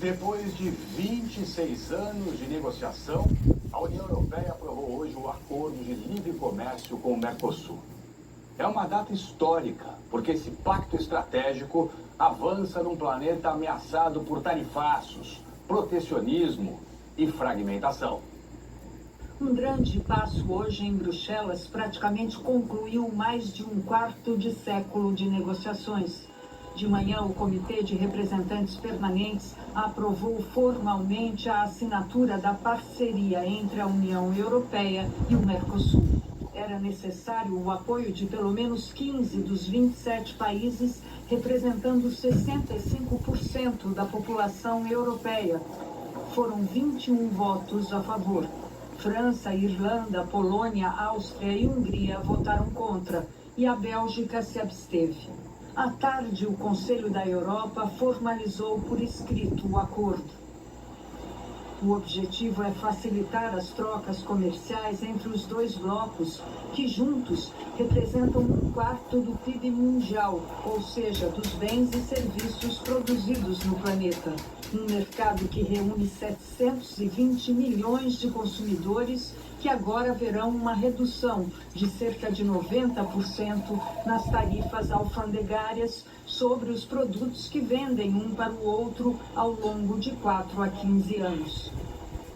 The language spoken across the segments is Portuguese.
Depois de 26 anos de negociação, a União Europeia aprovou hoje o acordo de livre comércio com o Mercosul. É uma data histórica, porque esse pacto estratégico avança num planeta ameaçado por tarifaços, protecionismo e fragmentação. Um grande passo hoje em Bruxelas praticamente concluiu mais de um quarto de século de negociações. De manhã, o Comitê de Representantes Permanentes aprovou formalmente a assinatura da parceria entre a União Europeia e o Mercosul. Era necessário o apoio de pelo menos 15 dos 27 países, representando 65% da população europeia. Foram 21 votos a favor. França, Irlanda, Polônia, Áustria e Hungria votaram contra, e a Bélgica se absteve. À tarde, o Conselho da Europa formalizou por escrito o acordo. O objetivo é facilitar as trocas comerciais entre os dois blocos, que juntos representam um quarto do PIB mundial, ou seja, dos bens e serviços produzidos no planeta. Um mercado que reúne 720 milhões de consumidores que agora verão uma redução de cerca de 90% nas tarifas alfandegárias sobre os produtos que vendem um para o outro ao longo de 4 a 15 anos.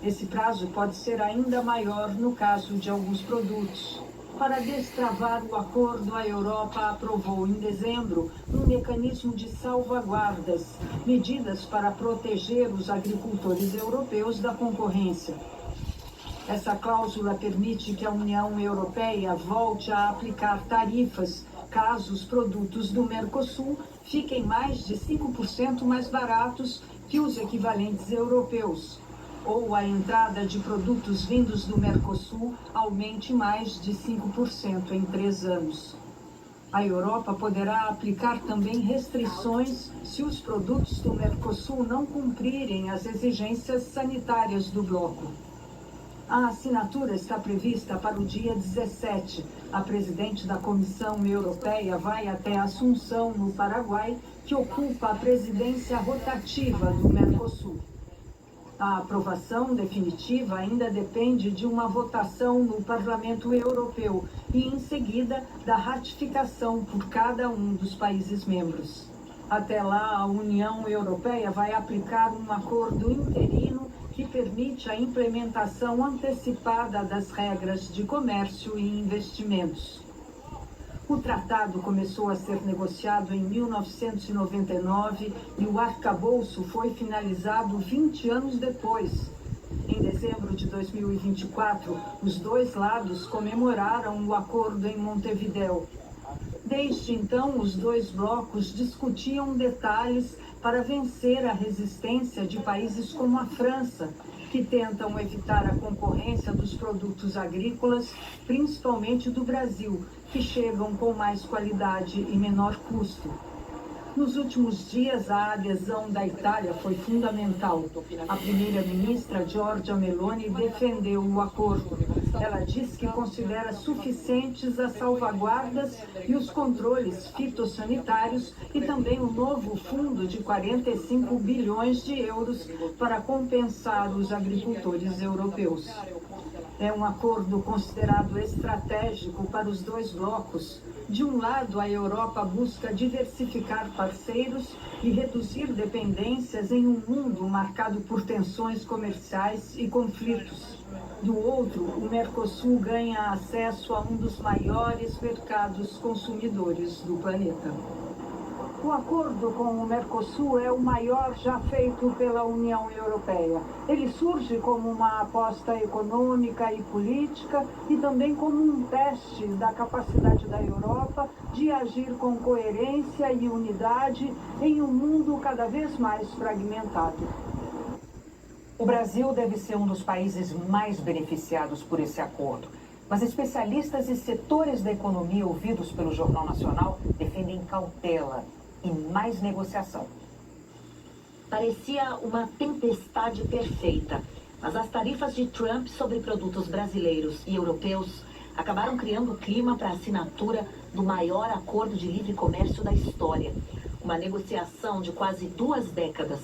Esse prazo pode ser ainda maior no caso de alguns produtos. Para destravar o acordo, a Europa aprovou em dezembro um mecanismo de salvaguardas, medidas para proteger os agricultores europeus da concorrência. Essa cláusula permite que a União Europeia volte a aplicar tarifas caso os produtos do Mercosul fiquem mais de 5% mais baratos que os equivalentes europeus, ou a entrada de produtos vindos do Mercosul aumente mais de 5% em 3 anos. A Europa poderá aplicar também restrições se os produtos do Mercosul não cumprirem as exigências sanitárias do bloco. A assinatura está prevista para o dia 17. A presidente da Comissão Europeia vai até Assunção, no Paraguai, que ocupa a presidência rotativa do Mercosul. A aprovação definitiva ainda depende de uma votação no Parlamento Europeu e, em seguida, da ratificação por cada um dos países membros. Até lá, a União Europeia vai aplicar um acordo interino que permite a implementação antecipada das regras de comércio e investimentos. O tratado começou a ser negociado em 1999 e o arcabouço foi finalizado 20 anos depois. Em dezembro de 2024, os dois lados comemoraram o acordo em Montevidéu. Desde então, os dois blocos discutiam detalhes para vencer a resistência de países como a França, que tentam evitar a concorrência dos produtos agrícolas, principalmente do Brasil, que chegam com mais qualidade e menor custo. Nos últimos dias, a adesão da Itália foi fundamental. A primeira-ministra Giorgia Meloni defendeu o acordo. Ela diz que considera suficientes as salvaguardas e os controles fitossanitários e também o novo fundo de 45 bilhões de euros para compensar os agricultores europeus. É um acordo considerado estratégico para os dois blocos. De um lado, a Europa busca diversificar parceiros e reduzir dependências em um mundo marcado por tensões comerciais e conflitos. Do outro, o Mercosul ganha acesso a um dos maiores mercados consumidores do planeta. O acordo com o Mercosul é o maior já feito pela União Europeia. Ele surge como uma aposta econômica e política e também como um teste da capacidade da Europa de agir com coerência e unidade em um mundo cada vez mais fragmentado. O Brasil deve ser um dos países mais beneficiados por esse acordo. Mas especialistas e setores da economia ouvidos pelo Jornal Nacional defendem cautela e mais negociação. Parecia uma tempestade perfeita, mas as tarifas de Trump sobre produtos brasileiros e europeus acabaram criando o clima para a assinatura do maior acordo de livre comércio da história. Uma negociação de quase 2 décadas.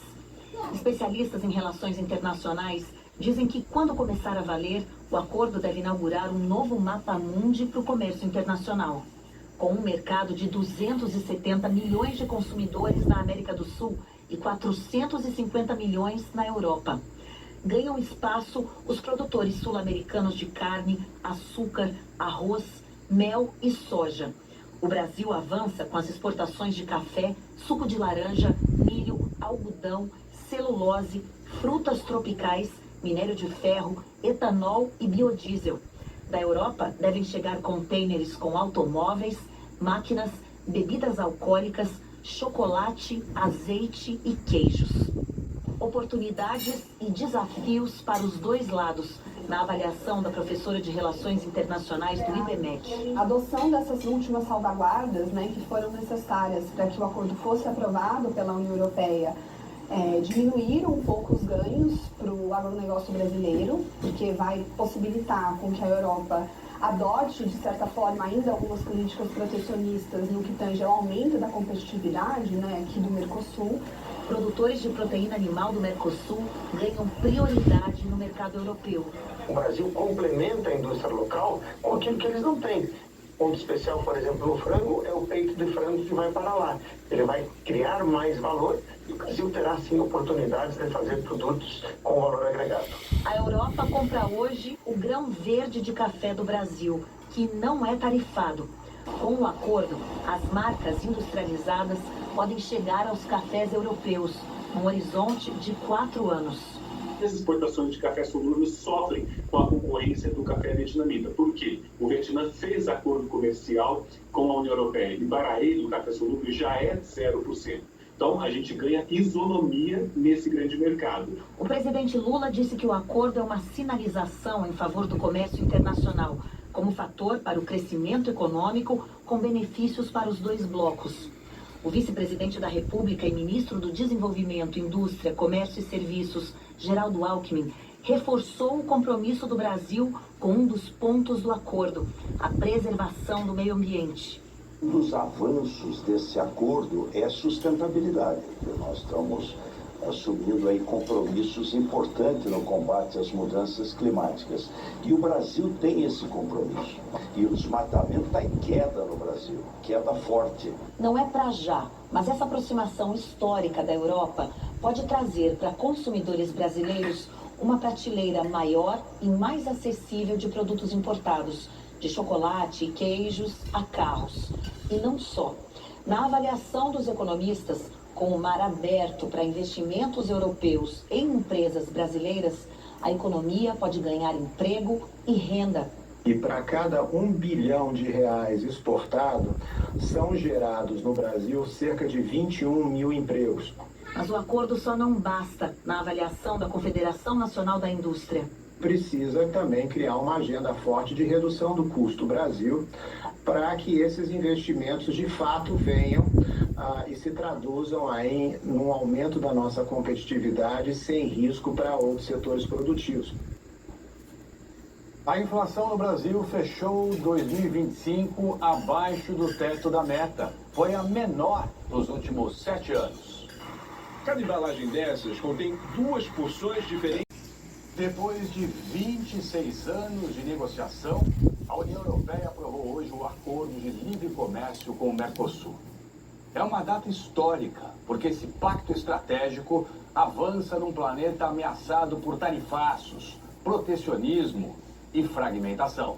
Especialistas em relações internacionais dizem que, quando começar a valer, o acordo deve inaugurar um novo mapa-mundi para o comércio internacional. Com um mercado de 270 milhões de consumidores na América do Sul e 450 milhões na Europa. Ganham espaço os produtores sul-americanos de carne, açúcar, arroz, mel e soja. O Brasil avança com as exportações de café, suco de laranja, milho, algodão, celulose, frutas tropicais, minério de ferro, etanol e biodiesel. Da Europa devem chegar contêineres com automóveis, máquinas, bebidas alcoólicas, chocolate, azeite e queijos. Oportunidades e desafios para os dois lados, na avaliação da professora de Relações Internacionais do IBMEC. A adoção dessas últimas salvaguardas, que foram necessárias para que o acordo fosse aprovado pela União Europeia, diminuíram um pouco os ganhos para o agronegócio brasileiro, porque vai possibilitar com que a Europa adote, de certa forma, ainda algumas políticas protecionistas no que tange ao aumento da competitividade aqui do Mercosul. Produtores de proteína animal do Mercosul ganham prioridade no mercado europeu. O Brasil complementa a indústria local com aquilo que eles não têm. Ponto especial, por exemplo, no frango, é o peito de frango que vai para lá. Ele vai criar mais valor e o Brasil terá, sim, oportunidades de fazer produtos com valor agregado. A Europa compra hoje o grão verde de café do Brasil, que não é tarifado. Com o acordo, as marcas industrializadas podem chegar aos cafés europeus, num horizonte de 4 anos. As exportações de café solúvel sofrem com a concorrência do café vietnamita. Por quê? O Vietnã fez acordo comercial com a União Europeia e para ele o café solúvel já é 0%. Então a gente ganha isonomia nesse grande mercado. O presidente Lula disse que o acordo é uma sinalização em favor do comércio internacional, como fator para o crescimento econômico com benefícios para os dois blocos. O vice-presidente da República e ministro do Desenvolvimento, Indústria, Comércio e Serviços, Geraldo Alckmin, reforçou o compromisso do Brasil com um dos pontos do acordo, a preservação do meio ambiente. Um dos avanços desse acordo é a sustentabilidade. Nós estamos assumindo aí compromissos importantes no combate às mudanças climáticas. E o Brasil tem esse compromisso. E o desmatamento está em queda no Brasil, queda forte. Não é para já, mas essa aproximação histórica da Europa pode trazer para consumidores brasileiros uma prateleira maior e mais acessível de produtos importados, de chocolate e queijos a carros. E não só. Na avaliação dos economistas, com o mar aberto para investimentos europeus em empresas brasileiras, a economia pode ganhar emprego e renda. E para cada R$1 bilhão exportado, são gerados no Brasil cerca de 21 mil empregos. Mas o acordo só não basta na avaliação da Confederação Nacional da Indústria. Precisa também criar uma agenda forte de redução do custo Brasil para que esses investimentos de fato venham e se traduzam aí num aumento da nossa competitividade sem risco para outros setores produtivos. A inflação no Brasil fechou 2025 abaixo do teto da meta. Foi a menor dos últimos 7 anos. Cada embalagem dessas contém 2 porções diferentes. Depois de 26 anos de negociação, a União Europeia aprovou hoje o acordo de livre comércio com o Mercosul. É uma data histórica, porque esse pacto estratégico avança num planeta ameaçado por tarifaços, protecionismo e fragmentação.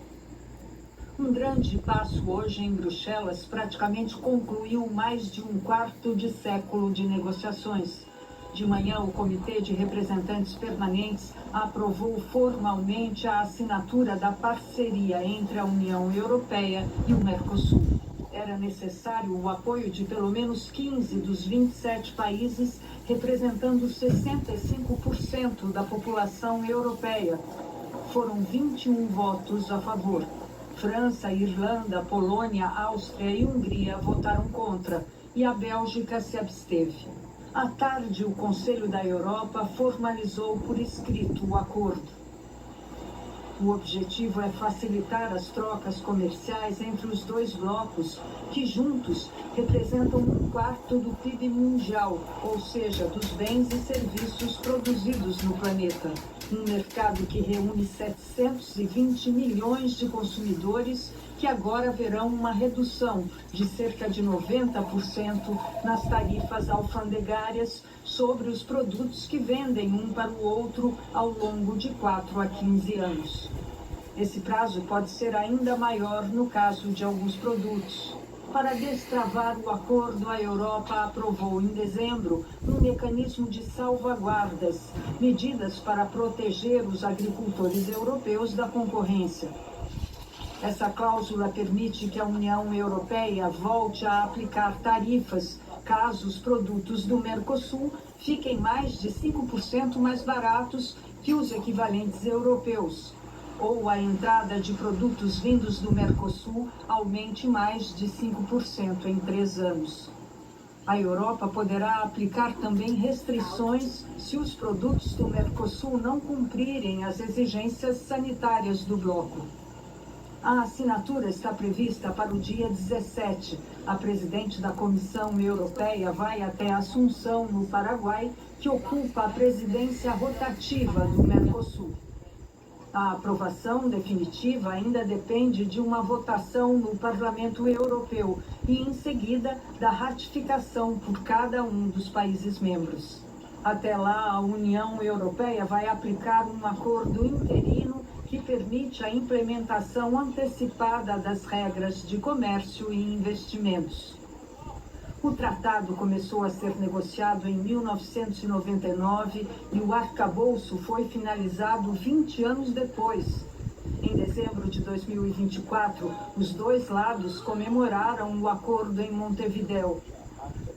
Um grande passo hoje em Bruxelas praticamente concluiu mais de um quarto de século de negociações. De manhã, o Comitê de Representantes Permanentes aprovou formalmente a assinatura da parceria entre a União Europeia e o Mercosul. Era necessário o apoio de pelo menos 15 dos 27 países, representando 65% da população europeia. Foram 21 votos a favor. França, Irlanda, Polônia, Áustria e Hungria votaram contra e a Bélgica se absteve. À tarde, o Conselho da Europa formalizou por escrito o acordo. O objetivo é facilitar as trocas comerciais entre os dois blocos, que juntos representam 1/4 do PIB mundial, ou seja, dos bens e serviços produzidos no planeta. Um mercado que reúne 720 milhões de consumidores que agora verão uma redução de cerca de 90% nas tarifas alfandegárias sobre os produtos que vendem um para o outro ao longo de 4 a 15 anos. Esse prazo pode ser ainda maior no caso de alguns produtos. Para destravar o acordo, a Europa aprovou em dezembro um mecanismo de salvaguardas, medidas para proteger os agricultores europeus da concorrência. Essa cláusula permite que a União Europeia volte a aplicar tarifas caso os produtos do Mercosul fiquem mais de 5% mais baratos que os equivalentes europeus, ou a entrada de produtos vindos do Mercosul aumente mais de 5% em 3 anos. A Europa poderá aplicar também restrições se os produtos do Mercosul não cumprirem as exigências sanitárias do bloco. A assinatura está prevista para o dia 17. A presidente da Comissão Europeia vai até Assunção, no Paraguai, que ocupa a presidência rotativa do Mercosul. A aprovação definitiva ainda depende de uma votação no Parlamento Europeu e, em seguida, da ratificação por cada um dos países membros. Até lá, a União Europeia vai aplicar um acordo interino que permite a implementação antecipada das regras de comércio e investimentos. O tratado começou a ser negociado em 1999 e o arcabouço foi finalizado 20 anos depois. Em dezembro de 2024, os dois lados comemoraram o acordo em Montevidéu.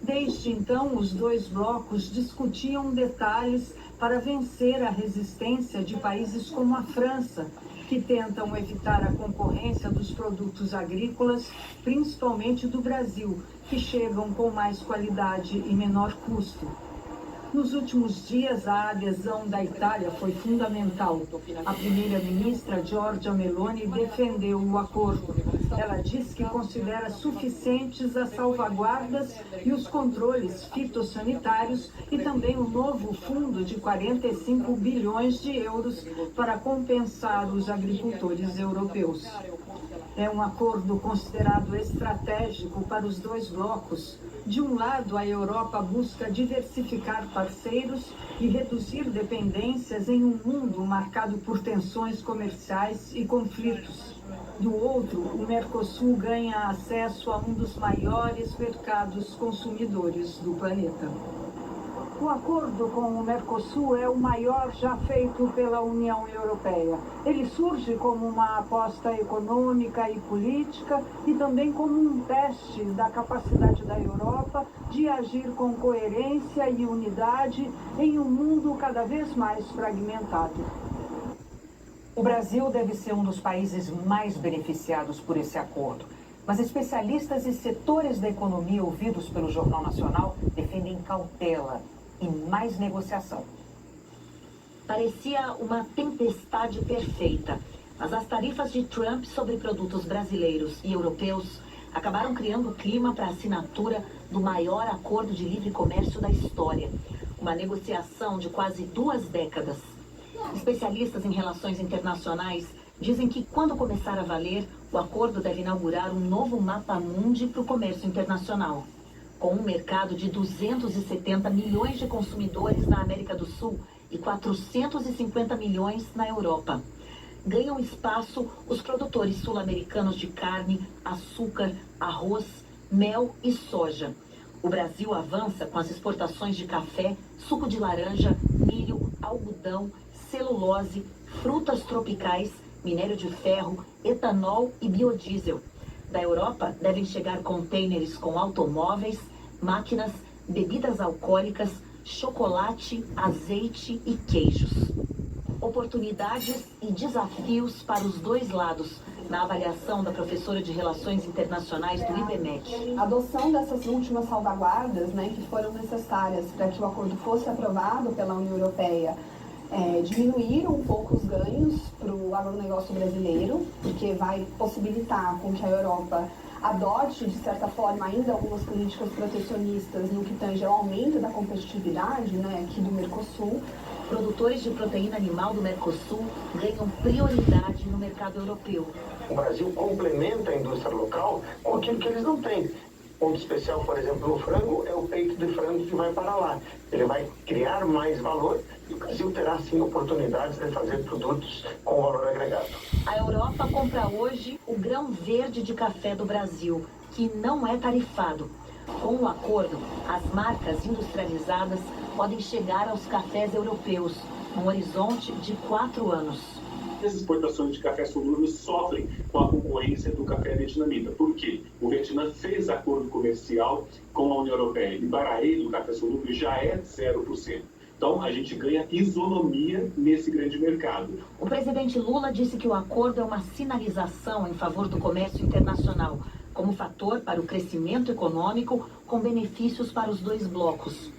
Desde então, os dois blocos discutiam detalhes para vencer a resistência de países como a França, que tentam evitar a concorrência dos produtos agrícolas, principalmente do Brasil, que chegam com mais qualidade e menor custo. Nos últimos dias, a adesão da Itália foi fundamental. A primeira-ministra Giorgia Meloni defendeu o acordo. Ela disse que considera suficientes as salvaguardas e os controles fitossanitários e também o novo fundo de 45 bilhões de euros para compensar os agricultores europeus. É um acordo considerado estratégico para os dois blocos. De um lado, a Europa busca diversificar parceiros e reduzir dependências em um mundo marcado por tensões comerciais e conflitos. Do outro, o Mercosul ganha acesso a um dos maiores mercados consumidores do planeta. O acordo com o Mercosul é o maior já feito pela União Europeia. Ele surge como uma aposta econômica e política e também como um teste da capacidade da Europa de agir com coerência e unidade em um mundo cada vez mais fragmentado. O Brasil deve ser um dos países mais beneficiados por esse acordo. Mas especialistas e setores da economia ouvidos pelo Jornal Nacional defendem cautela e mais negociação. Parecia uma tempestade perfeita, mas as tarifas de Trump sobre produtos brasileiros e europeus acabaram criando o clima para a assinatura do maior acordo de livre comércio da história. Uma negociação de quase 2 décadas. Especialistas em relações internacionais dizem que quando começar a valer, o acordo deve inaugurar um novo mapa-mundi para o comércio internacional. Com um mercado de 270 milhões de consumidores na América do Sul e 450 milhões na Europa. Ganham espaço os produtores sul-americanos de carne, açúcar, arroz, mel e soja. O Brasil avança com as exportações de café, suco de laranja, milho, algodão, celulose, frutas tropicais, minério de ferro, etanol e biodiesel. Da Europa devem chegar contêineres com automóveis, máquinas, bebidas alcoólicas, chocolate, azeite e queijos. Oportunidades e desafios para os dois lados, na avaliação da professora de Relações Internacionais do IBMEC. A adoção dessas últimas salvaguardas, que foram necessárias para que o acordo fosse aprovado pela União Europeia, diminuir um pouco os ganhos para o agronegócio brasileiro, porque vai possibilitar com que a Europa adote, de certa forma, ainda algumas políticas protecionistas no que tange ao aumento da competitividade, né, aqui do Mercosul. Produtores de proteína animal do Mercosul ganham prioridade no mercado europeu. O Brasil complementa a indústria local com aquilo que eles não têm. Ponto especial, por exemplo, no frango, é o peito de frango que vai para lá. Ele vai criar mais valor e o Brasil terá, sim, oportunidades de fazer produtos com valor agregado. A Europa compra hoje o grão verde de café do Brasil, que não é tarifado. Com o acordo, as marcas industrializadas podem chegar aos cafés europeus, num horizonte de 4 anos. As exportações de café solúvel sofrem com a concorrência do café vietnamita. Por quê? O Vietnã fez acordo comercial com a União Europeia e para ele o café solúvel já é 0%. Então a gente ganha isonomia nesse grande mercado. O presidente Lula disse que o acordo é uma sinalização em favor do comércio internacional, como fator para o crescimento econômico com benefícios para os dois blocos.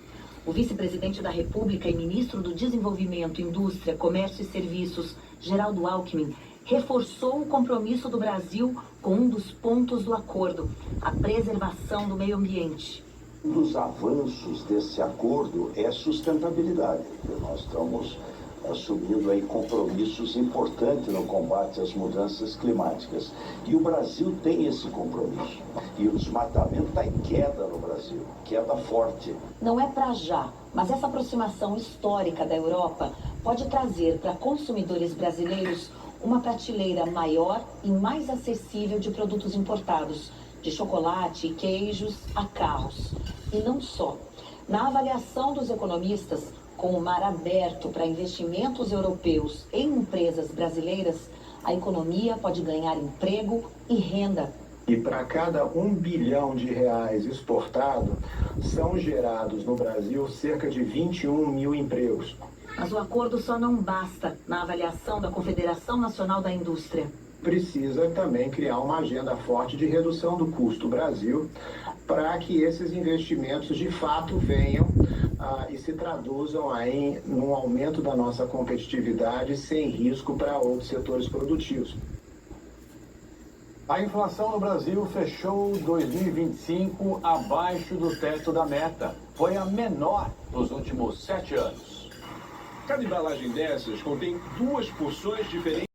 O vice-presidente da República e ministro do Desenvolvimento, Indústria, Comércio e Serviços, Geraldo Alckmin, reforçou o compromisso do Brasil com um dos pontos do acordo, a preservação do meio ambiente. Um dos avanços desse acordo é a sustentabilidade. Nós estamos assumindo aí compromissos importantes no combate às mudanças climáticas. E o Brasil tem esse compromisso. E o desmatamento está em queda no Brasil, queda forte. Não é para já, mas essa aproximação histórica da Europa pode trazer para consumidores brasileiros uma prateleira maior e mais acessível de produtos importados, de chocolate e queijos a carros. E não só. Na avaliação dos economistas, com o mar aberto para investimentos europeus em empresas brasileiras, a economia pode ganhar emprego e renda. E para cada R$1 bilhão exportado, são gerados no Brasil cerca de 21 mil empregos. Mas o acordo só não basta na avaliação da Confederação Nacional da Indústria. Precisa também criar uma agenda forte de redução do custo Brasil para que esses investimentos de fato venham e se traduzam aí num aumento da nossa competitividade sem risco para outros setores produtivos. A inflação no Brasil fechou 2025 abaixo do teto da meta. Foi a menor dos últimos 7 anos. Cada embalagem dessas contém 2 porções diferentes.